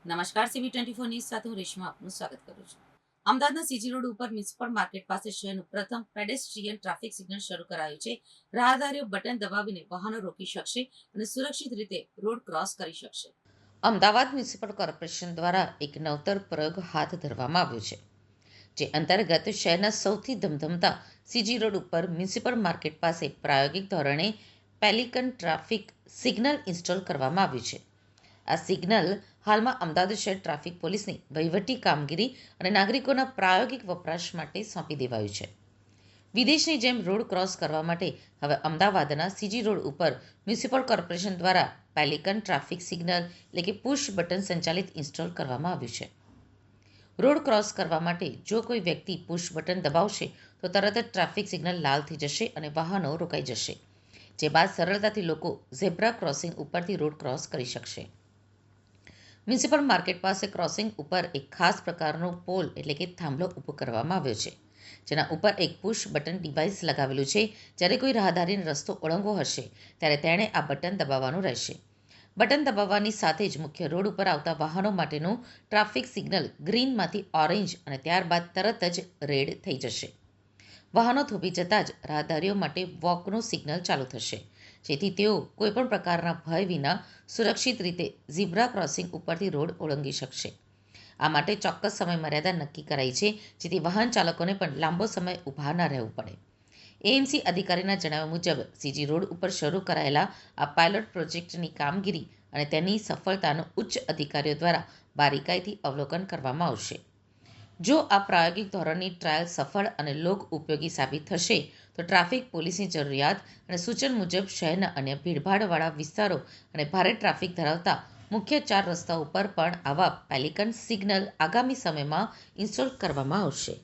નમસ્કાર. CV24 news સાથે હું રેશમા આપનું સ્વાગત કરું છું. અમદાવાદના સીજી રોડ ઉપર મ્યુનિસિપલ માર્કેટ પાસે શહેરનું પ્રથમ પેડેસ્ટ્રીયન ટ્રાફિક સિગ્નલ શરૂ કરાયું છે. રાહદારીઓ બટન દબાવીને વાહનો રોકી શકશે અને સુરક્ષિત રીતે રોડ ક્રોસ કરી શકશે. અમદાવાદ મ્યુનિસિપલ કોર્પોરેશન દ્વારા એક નવતર પ્રયોગ હાથ ધરવામાં આવ્યો છે, જે અંતર્ગત શહેરના સૌથી ધમધમતા સીજી રોડ ઉપર મ્યુનિસિપલ માર્કેટ પાસે પ્રાયોગિક ધોરણે પેલિકન ટ્રાફિક સિગ્નલ ઇન્સ્ટોલ કરવામાં આવ્યું છે. આ સિગ્નલ હાલમાં અમદાવાદ શહેર ટ્રાફિક પોલીસની વહીવટી કામગીરી અને નાગરિકોના પ્રાયોગિક વપરાશ માટે સોંપી દેવાયું છે. વિદેશની જેમ રોડ ક્રોસ કરવા માટે હવે અમદાવાદના સીજી રોડ ઉપર મ્યુનિસિપલ કોર્પોરેશન દ્વારા પેલિકન ટ્રાફિક સિગ્નલ એટલે કે પુશ બટન સંચાલિત ઇન્સ્ટોલ કરવામાં આવ્યું છે. રોડ ક્રોસ કરવા માટે જો કોઈ વ્યક્તિ પુશ બટન દબાવશે તો તરત જ ટ્રાફિક સિગ્નલ લાલ થઈ જશે અને વાહનો રોકાઈ જશે, જે બાદ સરળતાથી લોકો ઝેબ્રા ક્રોસિંગ ઉપરથી રોડ ક્રોસ કરી શકશે. મ્યુનિસિપલ માર્કેટ પાસે ક્રોસિંગ ઉપર એક ખાસ પ્રકારનો પોલ એટલે કે થાંભલો ઊભો કરવામાં આવ્યો છે, જેના ઉપર એક પુશ બટન ડિવાઇસ લગાવેલું છે. જ્યારે કોઈ રાહદારીને રસ્તો ઓળંગવો હશે ત્યારે તેણે આ બટન દબાવવાનું રહેશે. બટન દબાવવાની સાથે જ મુખ્ય રોડ ઉપર આવતા વાહનો માટેનું ટ્રાફિક સિગ્નલ ગ્રીનમાંથી ઓરેન્જ અને ત્યારબાદ તરત જ રેડ થઈ જશે. વાહનો થોભી જતાં જ રાહદારીઓ માટે વોકનું સિગ્નલ ચાલુ થશે, જેથી તેઓ કોઈપણ પ્રકારના ભય વિના સુરક્ષિત રીતે ઝીબ્રા ક્રોસિંગ ઉપરથી રોડ ઓળંગી શકશે. આ માટે ચોક્કસ સમય મર્યાદા નક્કી કરાઈ છે, જેથી વાહન ચાલકોને પણ લાંબો સમય ઊભા ન રહેવું પડે. એએમસી અધિકારીના જણાવ્યા મુજબ સીજી રોડ ઉપર શરૂ કરાયેલા આ પાયલોટ પ્રોજેક્ટની કામગીરી અને તેની સફળતાનું ઉચ્ચ અધિકારીઓ દ્વારા બારીકાઈથી અવલોકન કરવામાં આવશે. જો આ પ્રાયોગિક ધોરણની ટ્રાયલ સફળ અને લોક ઉપયોગી સાબિત થશે તો ટ્રાફિક પોલીસની જરૂરિયાત અને સૂચન મુજબ શહેરના અન્ય ભીડભાડવાળા વિસ્તારો અને ભારે ટ્રાફિક ધરાવતા મુખ્ય 4 રસ્તાઓ પર પણ આવા પેલિકન સિગ્નલ આગામી સમયમાં ઇન્સ્ટોલ કરવામાં આવશે.